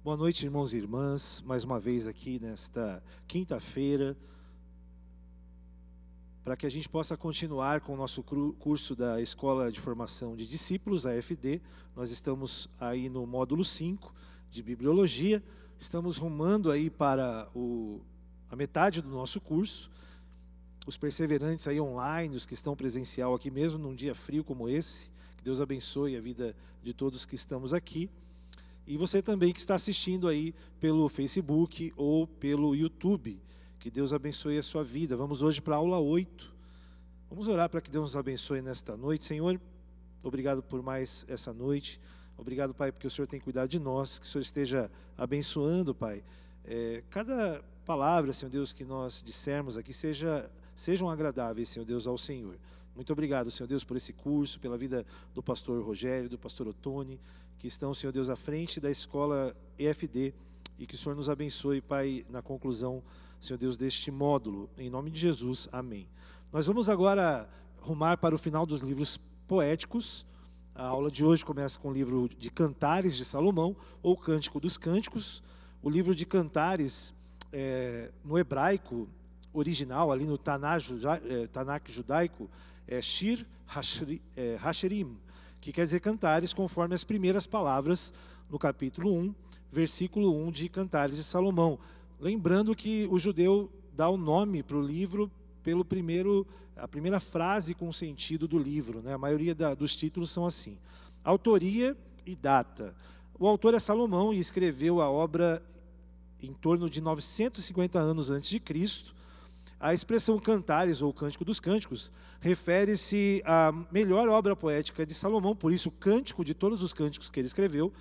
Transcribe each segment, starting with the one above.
Boa noite, irmãos e irmãs, mais uma vez aqui nesta quinta-feira, para que a gente possa continuar com o nosso curso da Escola de Formação de Discípulos, a EFD. Nós estamos aí no módulo 5 de Bibliologia, estamos rumando aí para a metade do nosso curso. Os perseverantes aí online, os que estão presencial aqui mesmo, num dia frio como esse, que Deus abençoe a vida de todos que estamos aqui. E você também que está assistindo aí pelo Facebook ou pelo YouTube, que Deus abençoe a sua vida. Vamos hoje para a aula 8. Vamos orar para que Deus nos abençoe nesta noite. Senhor, obrigado por mais essa noite. Obrigado, Pai, porque o Senhor tem cuidado de nós, que o Senhor esteja abençoando, Pai. Cada palavra, Senhor Deus, que nós dissermos aqui sejam agradáveis, Senhor Deus, ao Senhor. Muito obrigado, Senhor Deus, por esse curso, pela vida do pastor Rogério, do pastor Otoni, que estão, Senhor Deus, à frente da escola EFD, e que o Senhor nos abençoe, Pai, na conclusão, Senhor Deus, deste módulo. Em nome de Jesus, amém. Nós vamos agora rumar para o final dos livros poéticos. A aula de hoje começa com o livro de Cantares de Salomão, ou Cântico dos Cânticos. O livro de Cantares, no hebraico original, ali no Tanakh judaico, é Shir Hashirim, que quer dizer cantares, conforme as primeiras palavras no capítulo 1, versículo 1 de Cantares de Salomão. Lembrando que o judeu dá o nome para o livro pelo a primeira frase com o sentido do livro, né? A maioria dos títulos são assim. Autoria e data. O autor é Salomão e escreveu a obra em torno de 950 anos antes de Cristo. A expressão Cantares, ou Cântico dos Cânticos, refere-se à melhor obra poética de Salomão, por isso o cântico de todos os cânticos que ele escreveu,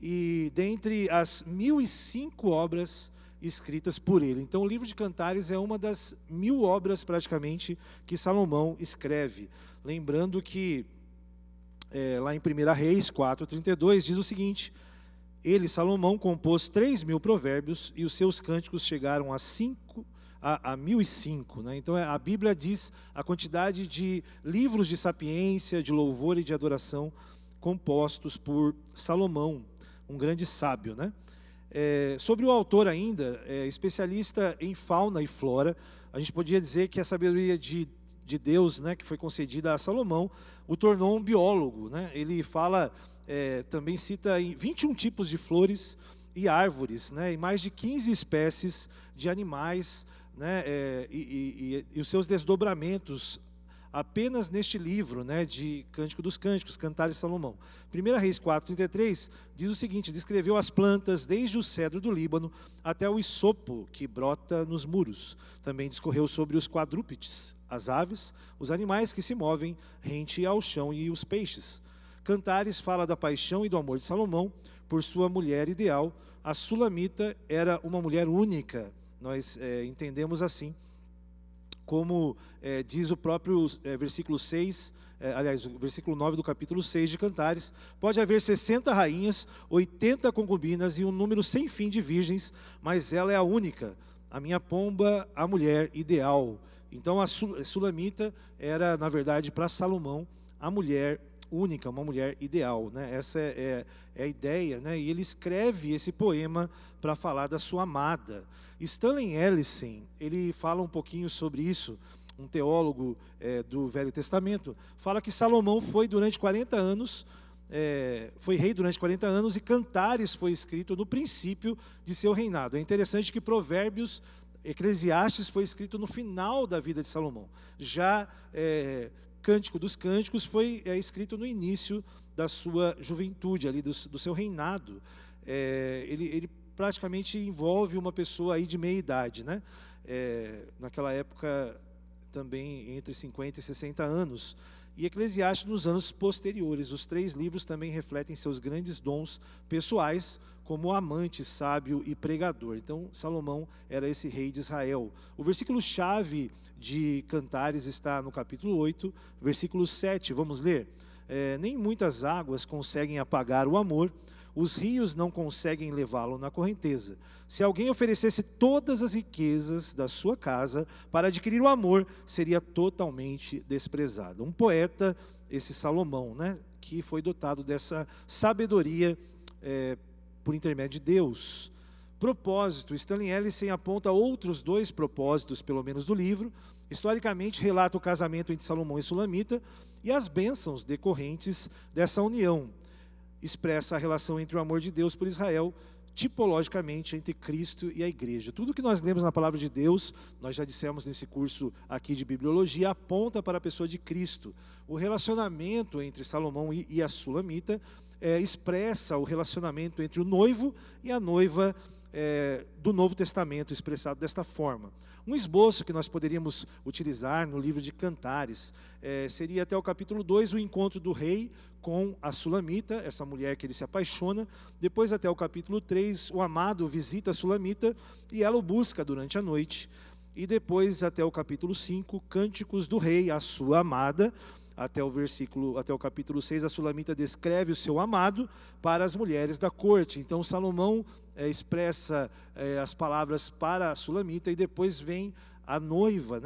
e dentre as 1005 obras escritas por ele. Então o livro de Cantares é uma das 1000 obras, praticamente, que Salomão escreve. Lembrando que, lá em 1 Reis 4:32, diz o seguinte: ele, Salomão, compôs 3.000 provérbios, e os seus cânticos chegaram a 1005, né? Então a Bíblia diz a quantidade de livros de sapiência, de louvor e de adoração compostos por Salomão, um grande sábio, né? Sobre o autor ainda, especialista em fauna e flora, a gente podia dizer que a sabedoria de Deus, né, que foi concedida a Salomão, o tornou um biólogo, né? Ele fala, também cita em 21 tipos de flores e árvores, né, e mais de 15 espécies de animais, né, e os seus desdobramentos apenas neste livro, né, de Cântico dos Cânticos, Cantares de Salomão. 1 Reis 4:33 diz o seguinte: descreveu as plantas desde o cedro do Líbano até o isopo que brota nos muros. Também discorreu sobre os quadrúpedes, as aves, os animais que se movem rente ao chão e os peixes. Cantares fala da paixão e do amor de Salomão por sua mulher ideal. A Sulamita era uma mulher única. Nós entendemos assim, como diz o próprio versículo 6, o versículo 9 do capítulo 6 de Cantares: pode haver 60 rainhas, 80 concubinas e um número sem fim de virgens, mas ela é a única, a minha pomba, a mulher ideal. Então a Sulamita era, na verdade, para Salomão, a mulher única, uma mulher ideal, né? Essa é a ideia, né? E ele escreve esse poema para falar da sua amada. Stanley Ellison, ele fala um pouquinho sobre isso, um teólogo do Velho Testamento, fala que Salomão foi durante 40 anos, foi rei durante 40 anos, e Cantares foi escrito no princípio de seu reinado. É interessante que Provérbios, Eclesiastes foi escrito no final da vida de Salomão. Já Cântico dos Cânticos foi escrito no início da sua juventude, ali do seu reinado. Ele praticamente envolve uma pessoa aí de meia idade, né? Naquela época também entre 50 e 60 anos. E Eclesiastes nos anos posteriores. Os 3 livros também refletem seus grandes dons pessoais, como amante, sábio e pregador. Então Salomão era esse rei de Israel. O versículo-chave de Cantares está no capítulo 8, versículo 7. Vamos ler? Nem muitas águas conseguem apagar o amor, os rios não conseguem levá-lo na correnteza. Se alguém oferecesse todas as riquezas da sua casa para adquirir o amor, seria totalmente desprezado. Um poeta, esse Salomão, né, que foi dotado dessa sabedoria por intermédio de Deus. Propósito, Stanley Ellison aponta outros 2 propósitos, pelo menos do livro. Historicamente, relata o casamento entre Salomão e Sulamita e as bênçãos decorrentes dessa união. Expressa a relação entre o amor de Deus por Israel, tipologicamente entre Cristo e a igreja. Tudo que nós lemos na palavra de Deus, nós já dissemos nesse curso aqui de bibliologia, aponta para a pessoa de Cristo. O relacionamento entre Salomão e a Sulamita expressa o relacionamento entre o noivo e a noiva do Novo Testamento, expressado desta forma. Um esboço que nós poderíamos utilizar no livro de Cantares seria até o capítulo 2, o encontro do rei com a Sulamita, essa mulher que ele se apaixona. Depois até o capítulo 3, o amado visita a Sulamita e ela o busca durante a noite. E depois até o capítulo 5, cânticos do rei à sua amada. Até o capítulo 6, a Sulamita descreve o seu amado para as mulheres da corte. Então Salomão expressa as palavras para a Sulamita, e depois vem a noiva,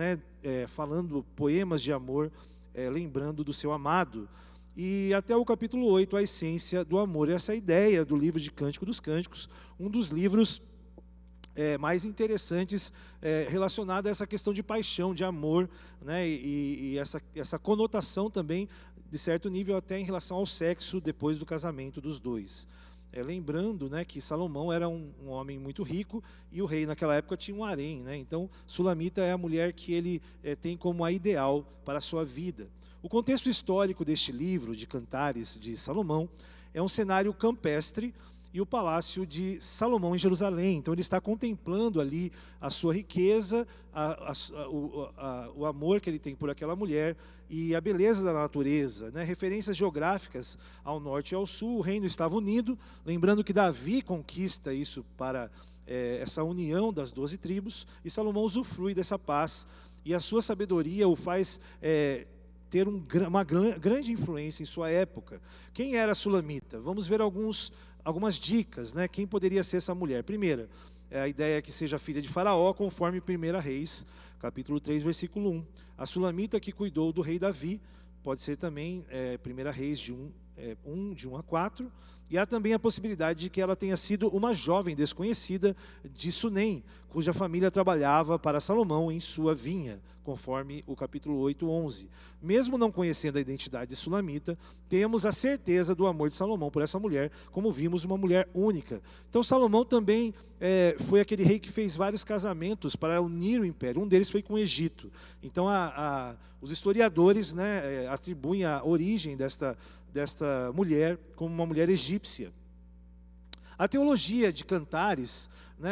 falando poemas de amor, lembrando do seu amado. E até o capítulo 8, a essência do amor. Essa é a ideia do livro de Cântico dos Cânticos, um dos livros mais interessantes relacionado a essa questão de paixão, de amor, e essa conotação também, de certo nível, até em relação ao sexo depois do casamento dos dois. Lembrando que Salomão era um homem muito rico e o rei naquela época tinha um harém. Então Sulamita é a mulher que ele tem como a ideal para a sua vida. O contexto histórico deste livro de Cantares de Salomão é um cenário campestre e o palácio de Salomão em Jerusalém. Então ele está contemplando ali a sua riqueza, o amor que ele tem por aquela mulher e a beleza da natureza. Referências geográficas ao norte e ao sul, o reino estava unido, lembrando que Davi conquista isso para essa união das 12 tribos, e Salomão usufrui dessa paz, e a sua sabedoria o faz ter uma grande influência em sua época. Quem era a Sulamita? Vamos ver algumas dicas, quem poderia ser essa mulher. Primeira, a ideia é que seja filha de Faraó, conforme 1 Reis, capítulo 3, versículo 1. A Sulamita que cuidou do rei Davi, pode ser também 1 Reis de 1 a 4. E há também a possibilidade de que ela tenha sido uma jovem desconhecida de Sunem, cuja família trabalhava para Salomão em sua vinha, conforme o capítulo 8, 11. Mesmo não conhecendo a identidade de Sulamita, temos a certeza do amor de Salomão por essa mulher, como vimos, uma mulher única. Então Salomão também foi aquele rei que fez vários casamentos para unir o império. Um deles foi com o Egito. Então os historiadores atribuem a origem desta mulher como uma mulher egípcia. A teologia de Cantares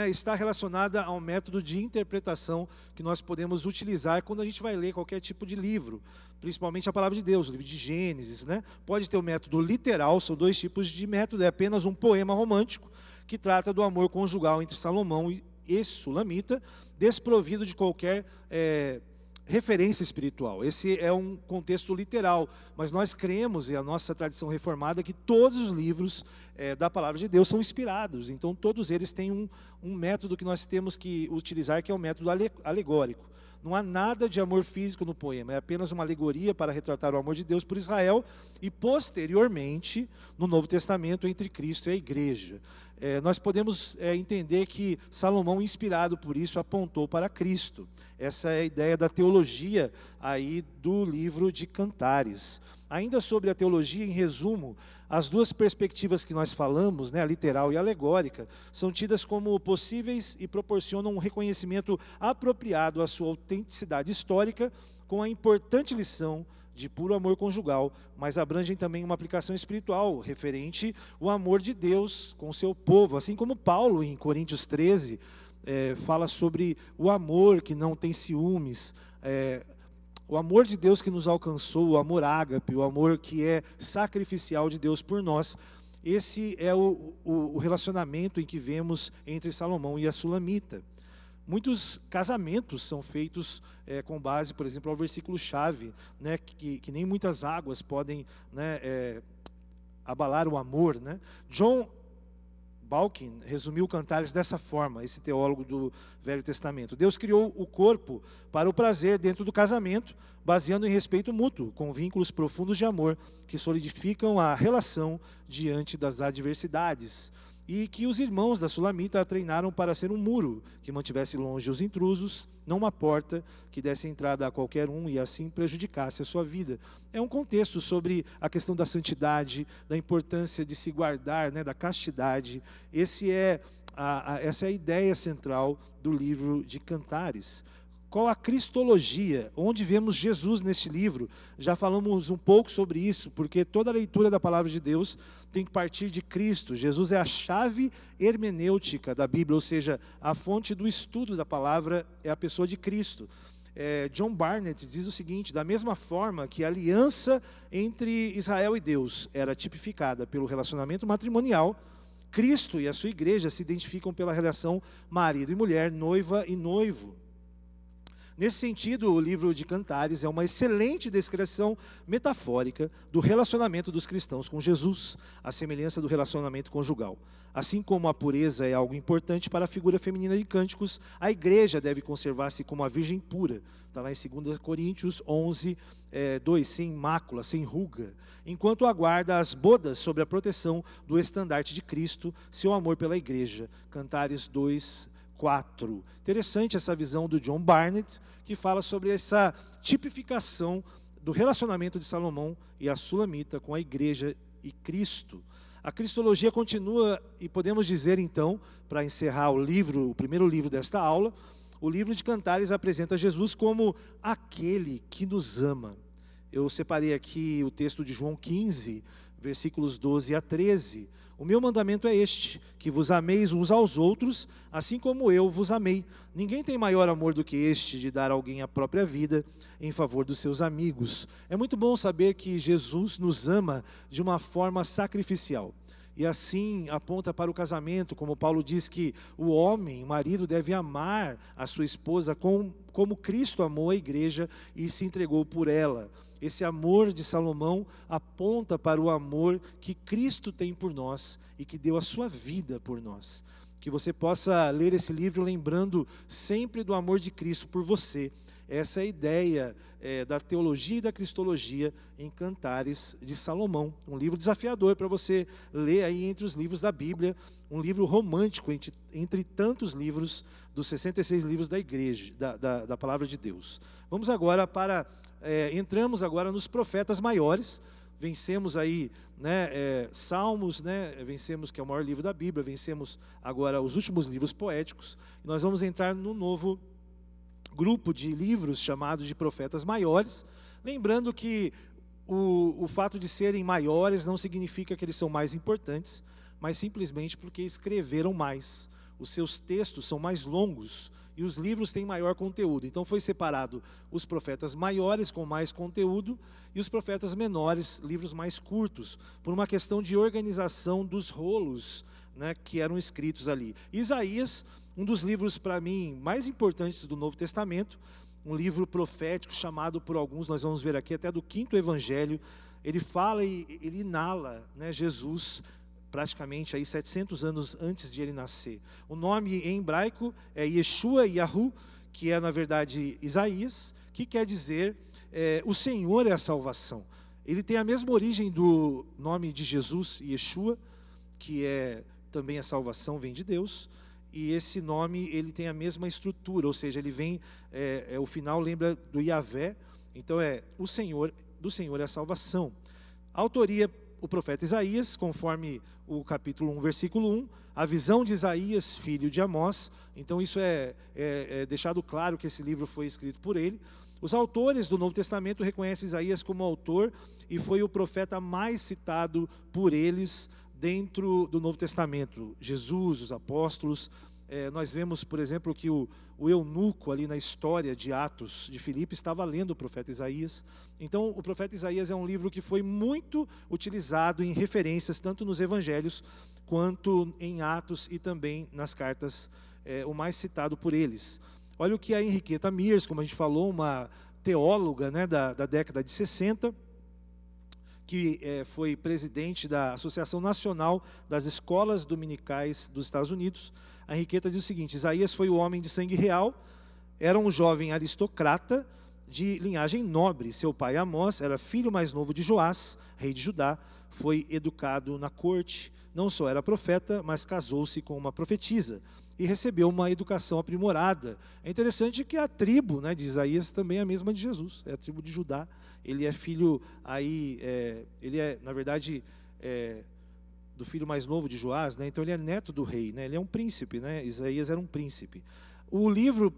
está relacionada ao método de interpretação que nós podemos utilizar quando a gente vai ler qualquer tipo de livro, principalmente a palavra de Deus, o livro de Gênesis. Pode ter o método literal, são 2 tipos de método, é apenas um poema romântico que trata do amor conjugal entre Salomão e Sulamita, desprovido de qualquer referência espiritual. Esse é um contexto literal, mas nós cremos, e a nossa tradição reformada, que todos os livros da palavra de Deus são inspirados. Então todos eles têm um método que nós temos que utilizar, que é o método alegórico. Não há nada de amor físico no poema, é apenas uma alegoria para retratar o amor de Deus por Israel e posteriormente, no Novo Testamento, entre Cristo e a igreja. Nós podemos entender que Salomão, inspirado por isso, apontou para Cristo. Essa é a ideia da teologia aí do livro de Cantares. Ainda sobre a teologia, em resumo, as 2 perspectivas que nós falamos, a literal e a alegórica, são tidas como possíveis e proporcionam um reconhecimento apropriado à sua autenticidade histórica, com a importante lição de puro amor conjugal, mas abrangem também uma aplicação espiritual, referente ao amor de Deus com o seu povo, assim como Paulo, em Coríntios 13, fala sobre o amor que não tem ciúmes, o amor de Deus que nos alcançou, o amor ágape, o amor que é sacrificial de Deus por nós. Esse é o relacionamento em que vemos entre Salomão e a Sulamita. Muitos casamentos são feitos com base, por exemplo, ao versículo-chave, que nem muitas águas podem abalar o amor. John Balkin resumiu Cantares dessa forma, esse teólogo do Velho Testamento. Deus criou o corpo para o prazer dentro do casamento, baseando em respeito mútuo, com vínculos profundos de amor que solidificam a relação diante das adversidades. e que os irmãos da Sulamita a treinaram para ser um muro que mantivesse longe os intrusos, não uma porta que desse entrada a qualquer um e assim prejudicasse a sua vida. É um contexto sobre a questão da santidade, da importância de se guardar, né, da castidade. Essa é a ideia central do livro de Cantares. Qual a cristologia? Onde vemos Jesus neste livro? Já falamos um pouco sobre isso, porque toda a leitura da palavra de Deus tem que partir de Cristo. Jesus é a chave hermenêutica da Bíblia, ou seja, a fonte do estudo da palavra é a pessoa de Cristo. John Barnett diz o seguinte: da mesma forma que a aliança entre Israel e Deus era tipificada pelo relacionamento matrimonial, Cristo e a sua igreja se identificam pela relação marido e mulher, noiva e noivo. Nesse sentido, o livro de Cantares é uma excelente descrição metafórica do relacionamento dos cristãos com Jesus, à semelhança do relacionamento conjugal. Assim como a pureza é algo importante para a figura feminina de Cânticos, a igreja deve conservar-se como a virgem pura. Está lá em 2 Coríntios 11, 2, sem mácula, sem ruga, enquanto aguarda as bodas sob a proteção do estandarte de Cristo, seu amor pela igreja. Cantares 2, 4. Interessante essa visão do John Barnett, que fala sobre essa tipificação do relacionamento de Salomão e a Sulamita com a igreja e Cristo. A cristologia continua, e podemos dizer então, para encerrar o primeiro livro desta aula, o livro de Cantares apresenta Jesus como aquele que nos ama. Eu separei aqui o texto de João 15, versículos 12 a 13. O meu mandamento é este, que vos ameis uns aos outros, assim como eu vos amei. Ninguém tem maior amor do que este, de dar a alguém a própria vida em favor dos seus amigos. É muito bom saber que Jesus nos ama de uma forma sacrificial. E assim aponta para o casamento, como Paulo diz que o homem, o marido, deve amar a sua esposa como Cristo amou a igreja e se entregou por ela. Esse amor de Salomão aponta para o amor que Cristo tem por nós e que deu a sua vida por nós. Que você possa ler esse livro lembrando sempre do amor de Cristo por você. Essa é a ideia da teologia e da cristologia em Cantares de Salomão. Um livro desafiador para você ler aí entre os livros da Bíblia, um livro romântico entre tantos livros dos 66 livros da igreja, da palavra de Deus. Vamos agora entramos agora nos profetas maiores. Vencemos aí, né, Salmos, né, vencemos que é o maior livro da Bíblia, vencemos agora os últimos livros poéticos, e nós vamos entrar no novo grupo de livros chamados de profetas maiores, lembrando que o fato de serem maiores não significa que eles são mais importantes, mas simplesmente porque escreveram mais. Os seus textos são mais longos e os livros têm maior conteúdo. Então foi separado os profetas maiores com mais conteúdo e os profetas menores, livros mais curtos, por uma questão de organização dos rolos, né, que eram escritos ali. Isaías, um dos livros para mim mais importantes do Novo Testamento, um livro profético chamado por alguns, nós vamos ver aqui até do 5º Evangelho, ele fala e ele inala, né, Jesus praticamente aí 700 anos antes de ele nascer. O nome em hebraico é Yeshua Yahu, que é na verdade Isaías, que quer dizer o Senhor é a salvação. Ele tem a mesma origem do nome de Jesus, Yeshua, que é também a salvação vem de Deus, e esse nome ele tem a mesma estrutura, ou seja, ele vem, o final lembra do Yahvé, então o Senhor, do Senhor é a salvação. A autoria, o profeta Isaías, conforme o capítulo 1, versículo 1, a visão de Isaías, filho de Amós, então isso é deixado claro que esse livro foi escrito por ele. Os autores do Novo Testamento reconhecem Isaías como autor e foi o profeta mais citado por eles dentro do Novo Testamento. Jesus, os apóstolos, nós vemos, por exemplo, que o eunuco ali na história de Atos de Filipe estava lendo o profeta Isaías. Então, o profeta Isaías é um livro que foi muito utilizado em referências, tanto nos evangelhos, quanto em Atos e também nas cartas, o mais citado por eles. Olha o que a Henriqueta Mears, como a gente falou, uma teóloga, né, da década de 60, que foi presidente da Associação Nacional das Escolas Dominicais dos Estados Unidos. A Henriqueta diz o seguinte: Isaías foi o homem de sangue real, era um jovem aristocrata de linhagem nobre. Seu pai Amós era filho mais novo de Joás, rei de Judá. foi educado na corte, não só era profeta, mas casou-se com uma profetisa e recebeu uma educação aprimorada. É interessante que a tribo, né, de Isaías também é a mesma de Jesus, é a tribo de Judá. Ele é filho, ele é, na verdade, do filho mais novo de Joás, né, então ele é neto do rei, né, ele é um príncipe, né, Isaías era um príncipe. O livro,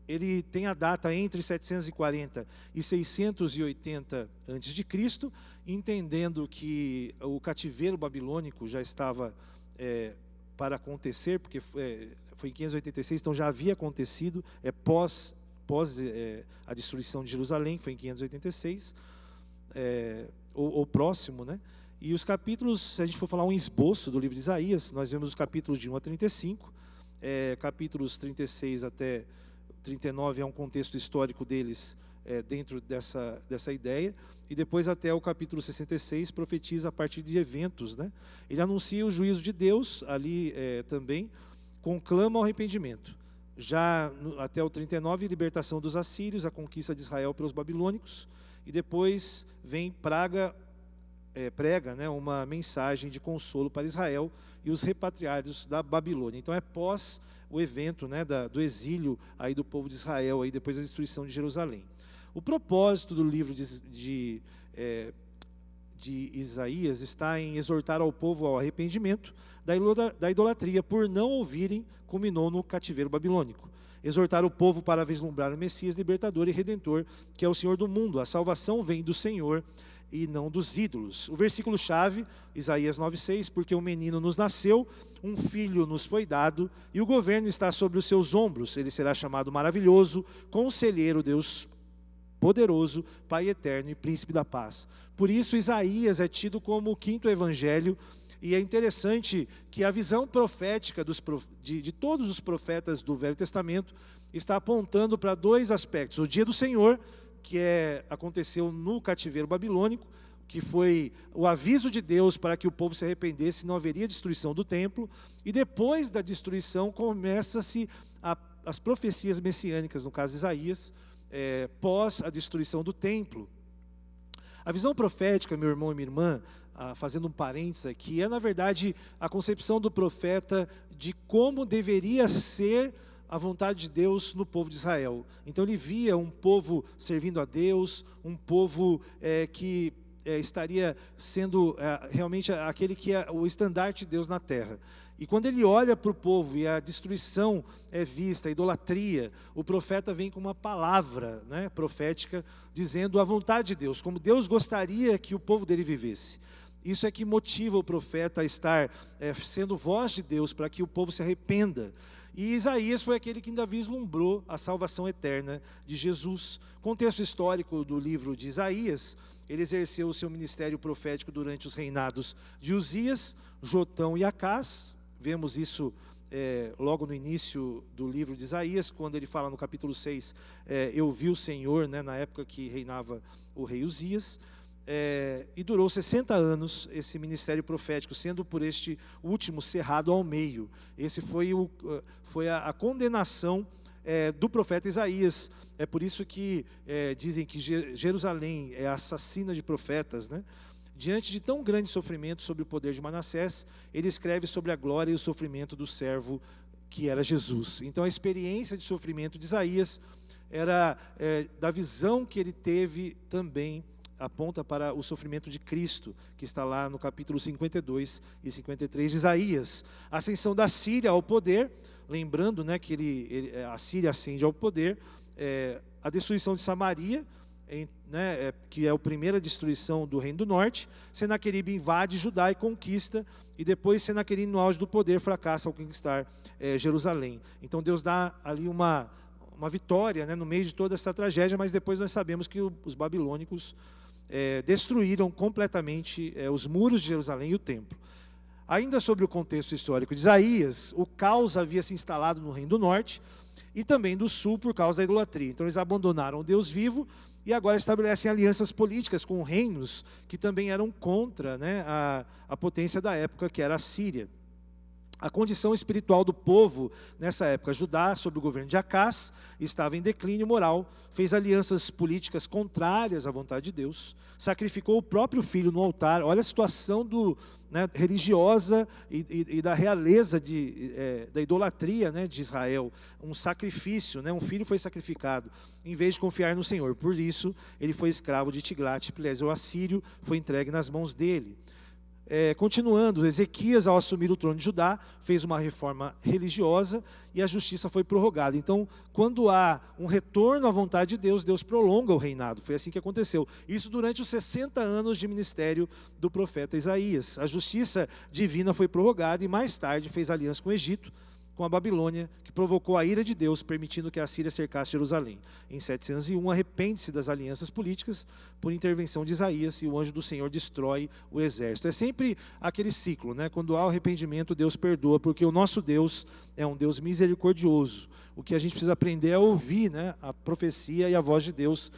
ele tem a data entre 740 e 680 a.C., entendendo que o cativeiro babilônico já estava para acontecer, porque foi em 586, então já havia acontecido, pós a destruição de Jerusalém, que foi em 586, ou próximo, né? E os capítulos, se a gente for falar um esboço do livro de Isaías, nós vemos os capítulos de 1 a 35, capítulos 36 até 39 é um contexto histórico deles dentro dessa ideia, e depois até o capítulo 66 profetiza a partir de eventos, né? Ele anuncia o juízo de Deus ali também, conclama o arrependimento. Já até o 39, libertação dos assírios, a conquista de Israel pelos babilônicos, e depois vem prega, né, uma mensagem de consolo para Israel e os repatriados da Babilônia. Então é pós o evento, né, do exílio aí do povo de Israel, aí depois da destruição de Jerusalém. O propósito do livro de Isaías está em exortar ao povo ao arrependimento da idolatria por não ouvirem, culminou no cativeiro babilônico. Exortar o povo para vislumbrar o Messias libertador e redentor, que é o Senhor do mundo. A salvação vem do Senhor e não dos ídolos. O versículo-chave, Isaías 9,6, porque um menino nos nasceu, um filho nos foi dado, e o governo está sobre os seus ombros. Ele será chamado maravilhoso, conselheiro, Deus poderoso, Pai eterno e príncipe da paz. Por isso Isaías é tido como o quinto evangelho, e é interessante que a visão profética de todos os profetas do Velho Testamento está apontando para dois aspectos: o dia do Senhor, que aconteceu no cativeiro babilônico, que foi o aviso de Deus para que o povo se arrependesse, não haveria destruição do templo, e depois da destruição começa-se as profecias messiânicas, no caso de Isaías, pós a destruição do templo. A visão profética, meu irmão e minha irmã, fazendo um parênteses aqui, na verdade a concepção do profeta de como deveria ser a vontade de Deus no povo de Israel. Então ele via um povo servindo a Deus, um povo que estaria sendo realmente aquele que é o estandarte de Deus na terra. E quando ele olha para o povo e a destruição é vista, a idolatria, o profeta vem com uma palavra, né, profética, dizendo a vontade de Deus, como Deus gostaria que o povo dele vivesse. Isso é que motiva o profeta a estar sendo voz de Deus para que o povo se arrependa. E Isaías foi aquele que ainda vislumbrou a salvação eterna de Jesus. Contexto histórico do livro de Isaías: ele exerceu o seu ministério profético durante os reinados de Uzias, Jotão e Acás. Vemos isso logo no início do livro de Isaías, quando ele fala no capítulo 6, eu vi o Senhor, né, na época que reinava o rei Uzias. E durou 60 anos esse ministério profético, sendo por este último cerrado ao meio. Esse foi a condenação do profeta Isaías. É por isso que dizem que Jerusalém é assassina de profetas, né? Diante de tão grande sofrimento sobre o poder de Manassés, ele escreve sobre a glória e o sofrimento do servo que era Jesus. Então a experiência de sofrimento de Isaías era da visão que ele teve também, aponta para o sofrimento de Cristo, que está lá no capítulo 52 e 53 de Isaías. A ascensão da Síria ao poder, lembrando, né, que a Síria ascende ao poder, a destruição de Samaria, que é a primeira destruição do Reino do Norte. Senaqueribe invade Judá e conquista, e depois Senaqueribe, no auge do poder, fracassa ao conquistar Jerusalém. Então Deus dá ali uma vitória, né, no meio de toda essa tragédia, mas depois nós sabemos que os babilônicos destruíram completamente os muros de Jerusalém e o templo. Ainda sobre o contexto histórico de Isaías, o caos havia se instalado no Reino do Norte e também do Sul por causa da idolatria. Então eles abandonaram o Deus vivo e agora estabelecem alianças políticas com reinos que também eram contra, né, a potência da época, que era a Síria. A condição espiritual do povo nessa época. Judá, sob o governo de Acás, estava em declínio moral, fez alianças políticas contrárias à vontade de Deus, sacrificou o próprio filho no altar. Olha a situação religiosa e da realeza, da idolatria, de Israel. Um sacrifício, um filho foi sacrificado, em vez de confiar no Senhor. Por isso, ele foi escravo de Tiglat-Pileser, o assírio, foi entregue nas mãos dele. Continuando, Ezequias, ao assumir o trono de Judá, fez uma reforma religiosa e a justiça foi prorrogada. Então, quando há um retorno à vontade de Deus, Deus prolonga o reinado. Foi assim que aconteceu. Isso durante os 60 anos de ministério do profeta Isaías. A justiça divina foi prorrogada e mais tarde fez aliança com o Egito, com a Babilônia, que provocou a ira de Deus, permitindo que a Síria cercasse Jerusalém. Em 701, arrepende-se das alianças políticas por intervenção de Isaías e o anjo do Senhor destrói o exército. É sempre aquele ciclo, Quando há o arrependimento, Deus perdoa, porque o nosso Deus é um Deus misericordioso. O que a gente precisa aprender é ouvir, a profecia e a voz de Deus,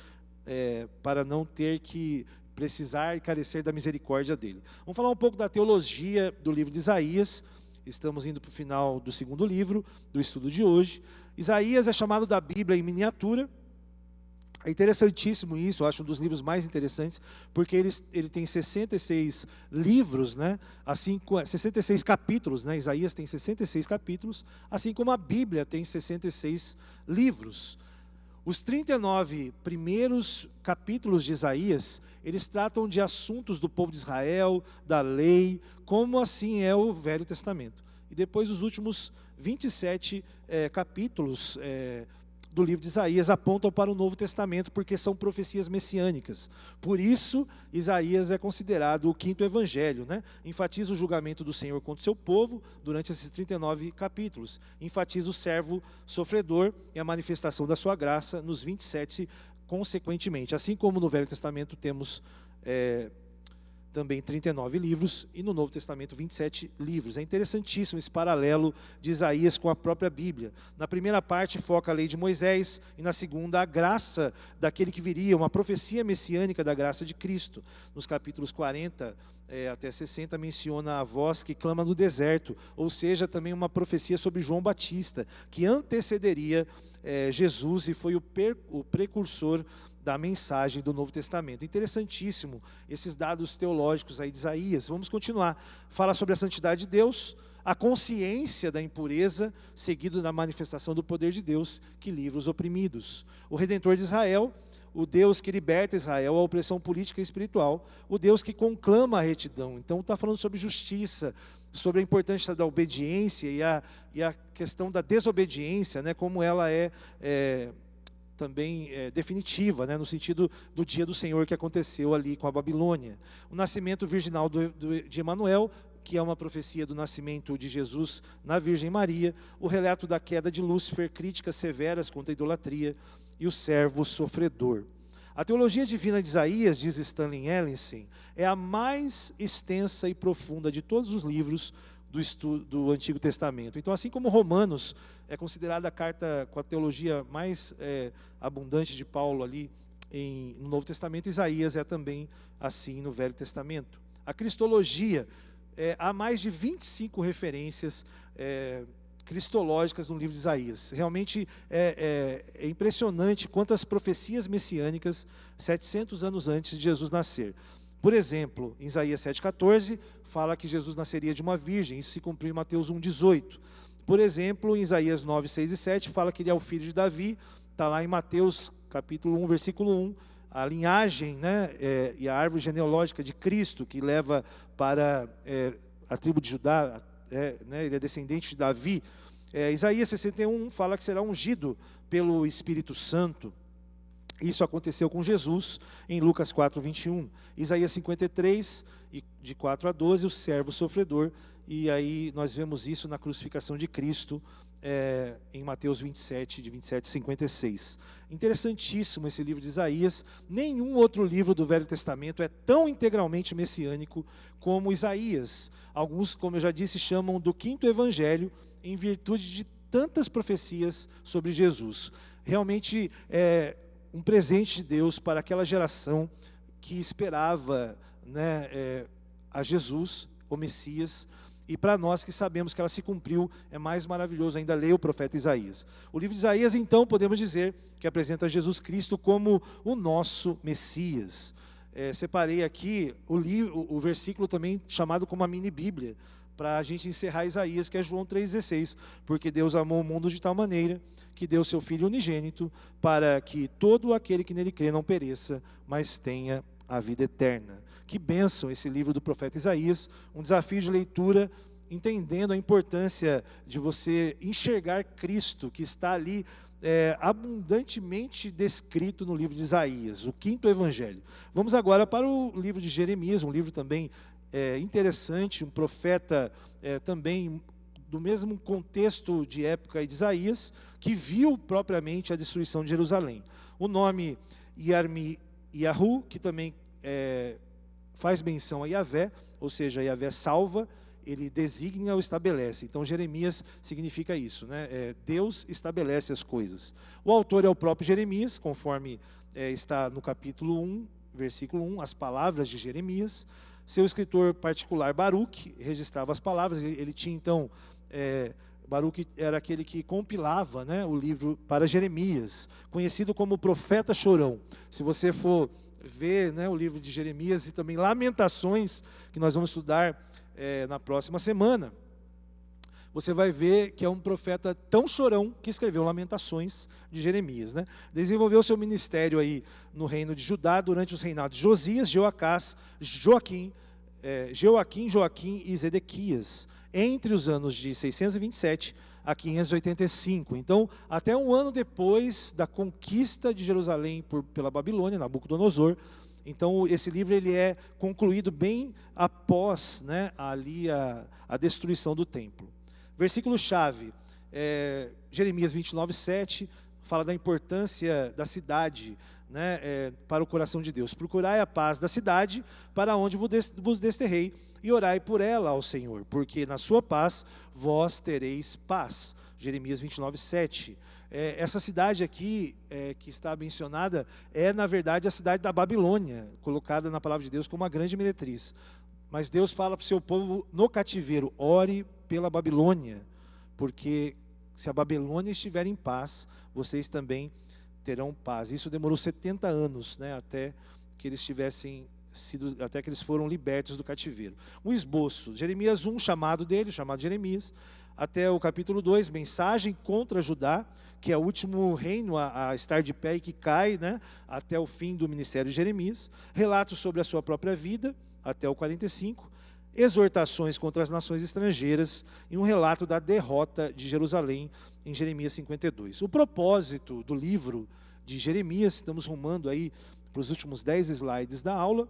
para não ter que precisar e carecer da misericórdia dele. Vamos falar um pouco da teologia do livro de Isaías. Estamos indo para o final do segundo livro, do estudo de hoje. Isaías é chamado da Bíblia em miniatura. É interessantíssimo isso, eu acho um dos livros mais interessantes, porque ele tem 66 livros, assim, 66 capítulos, Isaías tem 66 capítulos, assim como a Bíblia tem 66 livros. Os 39 primeiros capítulos de Isaías, eles tratam de assuntos do povo de Israel, da lei, como assim é o Velho Testamento. E depois os últimos 27 capítulos do livro de Isaías apontam para o Novo Testamento, porque são profecias messiânicas. Por isso, Isaías é considerado o quinto evangelho, Enfatiza o julgamento do Senhor contra o seu povo durante esses 39 capítulos. Enfatiza o servo sofredor e a manifestação da sua graça nos 27 consequentemente. Assim como no Velho Testamento temos também 39 livros, e no Novo Testamento 27 livros. É interessantíssimo esse paralelo de Isaías com a própria Bíblia. Na primeira parte foca a lei de Moisés, e na segunda a graça daquele que viria, uma profecia messiânica da graça de Cristo. Nos capítulos 40 até 60 menciona a voz que clama no deserto, ou seja, também uma profecia sobre João Batista, que antecederia Jesus e foi o precursor da mensagem do Novo Testamento. Interessantíssimo esses dados teológicos aí de Isaías. Vamos continuar. Fala sobre a santidade de Deus, a consciência da impureza, seguido da manifestação do poder de Deus que livra os oprimidos. O Redentor de Israel, o Deus que liberta Israel da opressão política e espiritual, o Deus que conclama a retidão. Então está falando sobre justiça, sobre a importância da obediência e a questão da desobediência, como ela também definitiva, no sentido do dia do Senhor que aconteceu ali com a Babilônia. O nascimento virginal de Emanuel, que é uma profecia do nascimento de Jesus na Virgem Maria, o relato da queda de Lúcifer, críticas severas contra a idolatria e o servo sofredor. A teologia divina de Isaías, diz Stanley Ellison, é a mais extensa e profunda de todos os livros do Antigo Testamento. Então, assim como Romanos é considerada a carta com a teologia mais abundante de Paulo ali no Novo Testamento, Isaías é também assim no Velho Testamento. A cristologia, há mais de 25 referências cristológicas no livro de Isaías. Realmente é impressionante quantas profecias messiânicas 700 anos antes de Jesus nascer. Por exemplo, em Isaías 7,14, fala que Jesus nasceria de uma virgem, isso se cumpriu em Mateus 1,18. Por exemplo, em Isaías 9, 6 e 7, fala que ele é o filho de Davi, está lá em Mateus capítulo 1, versículo 1, a linhagem e a árvore genealógica de Cristo, que leva para a tribo de Judá, ele é descendente de Davi. Isaías 61 fala que será ungido pelo Espírito Santo. Isso aconteceu com Jesus em Lucas 4, 21. Isaías 53, de 4 a 12, o servo sofredor. E aí nós vemos isso na crucificação de Cristo, em Mateus 27, de 27 a 56. Interessantíssimo esse livro de Isaías. Nenhum outro livro do Velho Testamento é tão integralmente messiânico como Isaías. Alguns, como eu já disse, chamam do quinto evangelho, em virtude de tantas profecias sobre Jesus. Realmente um presente de Deus para aquela geração que esperava a Jesus, o Messias, E para nós que sabemos que ela se cumpriu, é mais maravilhoso ainda ler o profeta Isaías. O livro de Isaías, então, podemos dizer que apresenta Jesus Cristo como o nosso Messias. Separei aqui o versículo também chamado como a mini-bíblia, para a gente encerrar Isaías, que é João 3,16. Porque Deus amou o mundo de tal maneira que deu seu Filho unigênito, para que todo aquele que nele crê não pereça, mas tenha a vida eterna. Que bênção esse livro do profeta Isaías, um desafio de leitura, entendendo a importância de você enxergar Cristo, que está ali abundantemente descrito no livro de Isaías, o 5º evangelho. Vamos agora para o livro de Jeremias, um livro também interessante, um profeta também do mesmo contexto de época de Isaías, que viu propriamente a destruição de Jerusalém. O nome Yarmi-Yahu, que também faz menção a Yahvé, ou seja, Yahvé salva, ele designa ou estabelece. Então Jeremias significa isso, né? Deus estabelece as coisas. O autor é o próprio Jeremias, conforme está no capítulo 1, versículo 1, as palavras de Jeremias. Seu escritor particular, Baruque, registrava as palavras. Ele tinha então, Baruque era aquele que compilava, né, o livro para Jeremias, conhecido como profeta chorão. Se você for ver, né, o livro de Jeremias e também Lamentações, que nós vamos estudar na próxima semana, você vai ver que é um profeta tão chorão que escreveu Lamentações de Jeremias, né? Desenvolveu seu ministério aí no reino de Judá durante os reinados de Josias, Joacás, Joaquim e Zedequias, entre os anos de 627 a 585. Então, até um ano depois da conquista de Jerusalém pela Babilônia, Nabucodonosor. Então, esse livro ele é concluído bem após, né, ali a destruição do templo. Versículo-chave, Jeremias 29:7, fala da importância da cidade, né, para o coração de Deus. Procurai a paz da cidade, para onde vos desterrei, e orai por ela ao Senhor, porque na sua paz vós tereis paz. Jeremias 29:7. Essa cidade aqui, que está mencionada, na verdade a cidade da Babilônia, colocada na palavra de Deus como uma grande meretriz. Mas Deus fala para o seu povo no cativeiro: ore pela Babilônia, porque se a Babilônia estiver em paz, vocês também terão paz. Isso demorou 70 anos, né, até que eles até que eles foram libertos do cativeiro. Um esboço, Jeremias 1, chamado Jeremias, até o capítulo 2, mensagem contra Judá, que é o último reino a estar de pé e que cai, né, até o fim do ministério de Jeremias. Relatos sobre a sua própria vida, até o 45. Exortações contra as nações estrangeiras e um relato da derrota de Jerusalém em Jeremias 52. O propósito do livro de Jeremias, estamos rumando aí para os últimos 10 slides da aula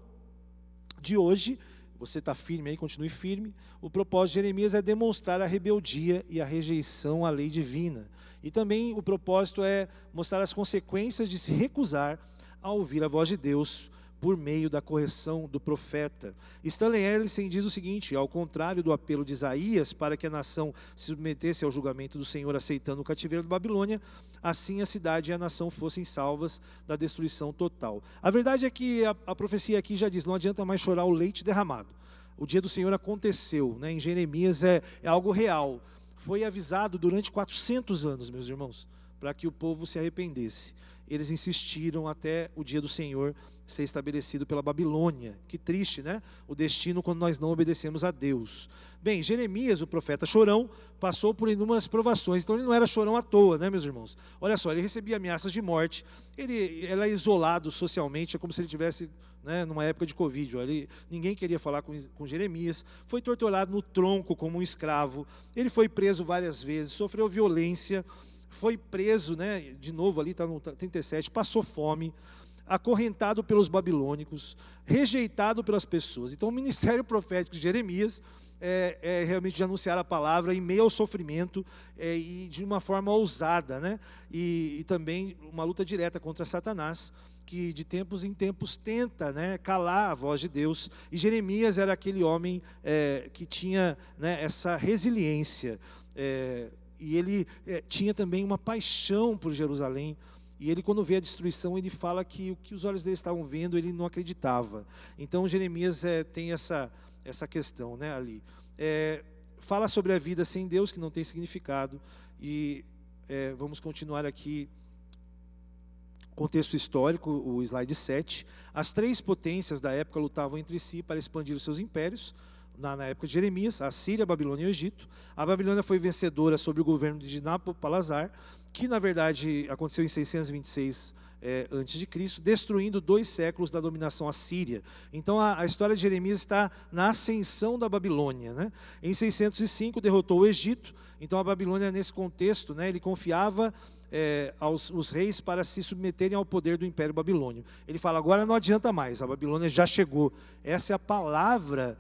de hoje. Você está firme aí, continue firme. O propósito de Jeremias é demonstrar a rebeldia e a rejeição à lei divina. E também o propósito é mostrar as consequências de se recusar a ouvir a voz de Deus por meio da correção do profeta. Stanley Ellison diz o seguinte: ao contrário do apelo de Isaías para que a nação se submetesse ao julgamento do Senhor aceitando o cativeiro da Babilônia, assim a cidade e a nação fossem salvas da destruição total. A verdade é que a profecia aqui já diz: não adianta mais chorar o leite derramado. O dia do Senhor aconteceu, né? Em Jeremias é algo real. Foi avisado durante 400 anos, meus irmãos, para que o povo se arrependesse. Eles insistiram até o dia do Senhor ser estabelecido pela Babilônia. Que triste, né? O destino quando nós não obedecemos a Deus. Bem, Jeremias, o profeta chorão, passou por inúmeras provações. Então ele não era chorão à toa, né, meus irmãos? Olha só, ele recebia ameaças de morte. Ele era isolado socialmente, é como se ele tivesse, né, numa época de Covid. Ninguém queria falar com Jeremias. Foi torturado no tronco como um escravo. Ele foi preso várias vezes, sofreu violência. Foi preso, né, de novo ali, está no 37, passou fome, acorrentado pelos babilônicos, rejeitado pelas pessoas. Então o ministério profético de Jeremias é realmente de anunciar a palavra em meio ao sofrimento e de uma forma ousada, né? E também uma luta direta contra Satanás, que de tempos em tempos tenta, né, calar a voz de Deus. E Jeremias era aquele homem que tinha, né, essa resiliência, e ele tinha também uma paixão por Jerusalém. E ele, quando vê a destruição, ele fala que o que os olhos dele estavam vendo, ele não acreditava. Então Jeremias tem essa questão, né, ali. fala sobre a vida sem Deus, que não tem significado, e vamos continuar aqui. Contexto histórico, o slide 7. As 3 potências da época lutavam entre si para expandir os seus impérios. Na época de Jeremias, a Síria, a Babilônia e o Egito. A Babilônia foi vencedora sob o governo de Nabopolassar, que na verdade aconteceu em 626 a.C., destruindo 2 séculos da dominação assíria. Então a história de Jeremias está na ascensão da Babilônia, né? Em 605 derrotou o Egito. Então a Babilônia, nesse contexto, né, ele confiava os reis para se submeterem ao poder do Império Babilônio. Ele fala, agora não adianta mais, a Babilônia já chegou. Essa é a palavra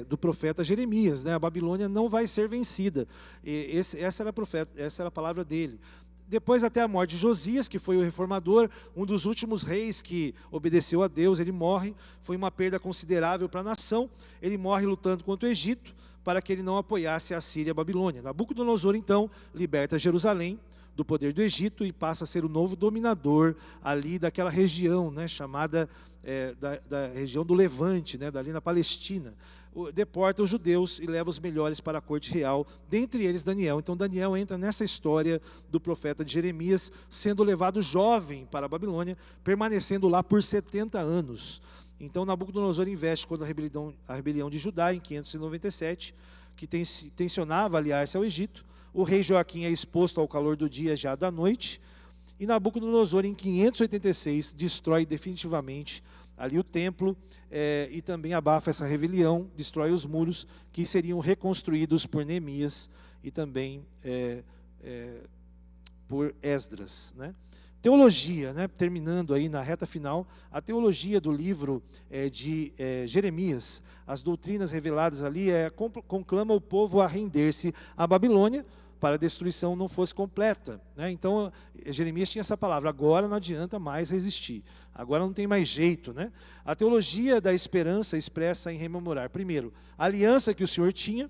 do profeta Jeremias, né? A Babilônia não vai ser vencida. Essa era a palavra dele. Depois, até a morte de Josias, que foi o reformador, um dos últimos reis que obedeceu a Deus, ele morre. Foi uma perda considerável para a nação. Ele morre lutando contra o Egito, para que ele não apoiasse a Síria e a Babilônia. Nabucodonosor, então, liberta Jerusalém do poder do Egito e passa a ser o novo dominador ali daquela região, né, chamada da região do Levante, né, dali na Palestina. Deporta os judeus e leva os melhores para a corte real, dentre eles Daniel. Então Daniel entra nessa história do profeta de Jeremias, sendo levado jovem para a Babilônia, permanecendo lá por 70 anos. Então Nabucodonosor investe contra a rebelião de Judá em 597, que tensionava aliar-se ao Egito. O rei Joaquim é exposto ao calor do dia já da noite, e Nabucodonosor, em 586, destrói definitivamente ali o templo, e também abafa essa rebelião, destrói os muros, que seriam reconstruídos por Neemias e também por Esdras, né? Teologia, né? Terminando aí na reta final, a teologia do livro de Jeremias, as doutrinas reveladas ali, conclama o povo a render-se à Babilônia, para a destruição não fosse completa, né? Então Jeremias tinha essa palavra, agora não adianta mais resistir, agora não tem mais jeito, né? A teologia da esperança expressa em rememorar, primeiro, a aliança que o Senhor tinha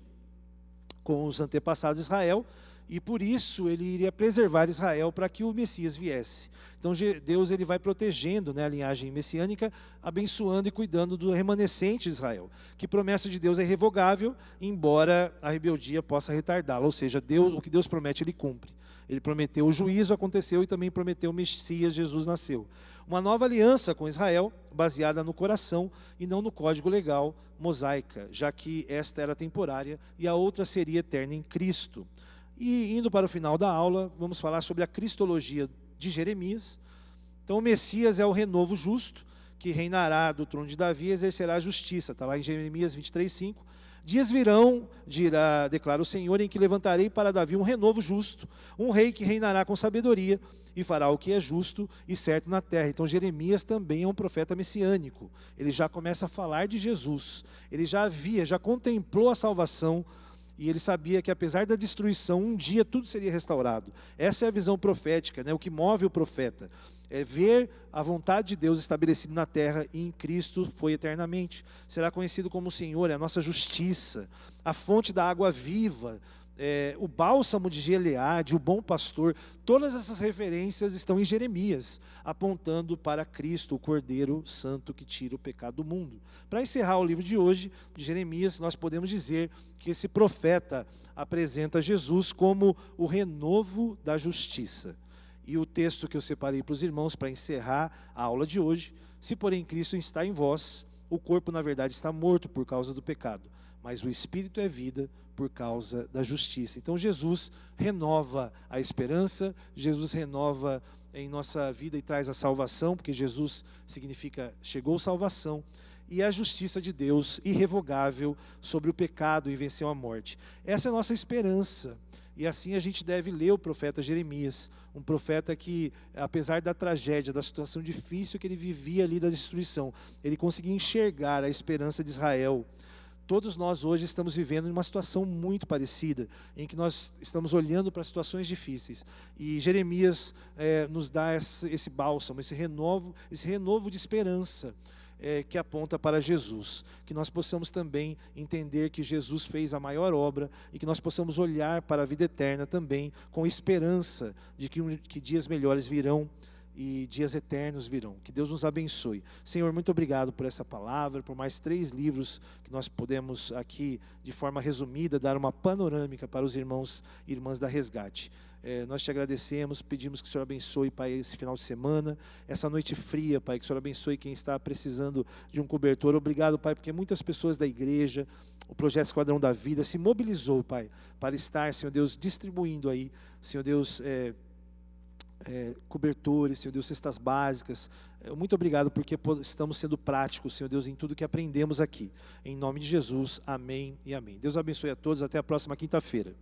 com os antepassados de Israel, e por isso ele iria preservar Israel para que o Messias viesse. Então Deus ele vai protegendo, né, a linhagem messiânica, abençoando e cuidando do remanescente de Israel. Que promessa de Deus é irrevogável, embora a rebeldia possa retardá-la. Ou seja, o que Deus promete, ele cumpre. Ele prometeu o juízo, aconteceu, e também prometeu o Messias, Jesus nasceu. Uma nova aliança com Israel, baseada no coração e não no código legal mosaica, já que esta era temporária e a outra seria eterna em Cristo. E indo para o final da aula, vamos falar sobre a cristologia de Jeremias. Então o Messias é o renovo justo, que reinará do trono de Davi e exercerá a justiça. Está lá em Jeremias 23:5. Dias virão, declara o Senhor, em que levantarei para Davi um renovo justo, um rei que reinará com sabedoria e fará o que é justo e certo na terra. Então Jeremias também é um profeta messiânico. Ele já começa a falar de Jesus. Ele já contemplou a salvação, e ele sabia que apesar da destruição, um dia tudo seria restaurado. Essa é a visão profética, né? O que move o profeta é ver a vontade de Deus estabelecida na terra, e em Cristo foi eternamente. Será conhecido como o Senhor, é a nossa justiça, a fonte da água viva, o bálsamo de Gileade, o bom pastor. Todas essas referências estão em Jeremias, apontando para Cristo, o Cordeiro Santo que tira o pecado do mundo. Para encerrar o livro de hoje, de Jeremias, nós podemos dizer que esse profeta apresenta Jesus como o renovo da justiça. E o texto que eu separei para os irmãos para encerrar a aula de hoje: se porém Cristo está em vós, o corpo na verdade está morto por causa do pecado, mas o Espírito é vida por causa da justiça. Então Jesus renova a esperança, Jesus renova em nossa vida e traz a salvação, porque Jesus significa chegou salvação, e a justiça de Deus irrevogável sobre o pecado e venceu a morte. Essa é a nossa esperança. E assim a gente deve ler o profeta Jeremias, um profeta que, apesar da tragédia, da situação difícil que ele vivia ali, da destruição, ele conseguia enxergar a esperança de Israel. Todos nós hoje estamos vivendo uma situação muito parecida, em que nós estamos olhando para situações difíceis. E Jeremias nos dá esse bálsamo, esse renovo de esperança, que aponta para Jesus. Que nós possamos também entender que Jesus fez a maior obra, e que nós possamos olhar para a vida eterna também com esperança de que dias melhores virão. e dias eternos virão. Que Deus nos abençoe. Senhor, muito obrigado por essa palavra, por mais 3 livros que nós podemos aqui, de forma resumida, dar uma panorâmica para os irmãos e irmãs da Resgate. Nós te agradecemos, pedimos que o Senhor abençoe, Pai, esse final de semana, essa noite fria, Pai, que o Senhor abençoe quem está precisando de um cobertor. Obrigado, Pai, porque muitas pessoas da igreja, o Projeto Esquadrão da Vida, se mobilizou, Pai, para estar, Senhor Deus, distribuindo aí, Senhor Deus, cobertores, Senhor Deus, cestas básicas. Muito obrigado porque estamos sendo práticos, Senhor Deus, em tudo que aprendemos aqui. Em nome de Jesus, amém e amém. Deus abençoe a todos, até a próxima quinta-feira.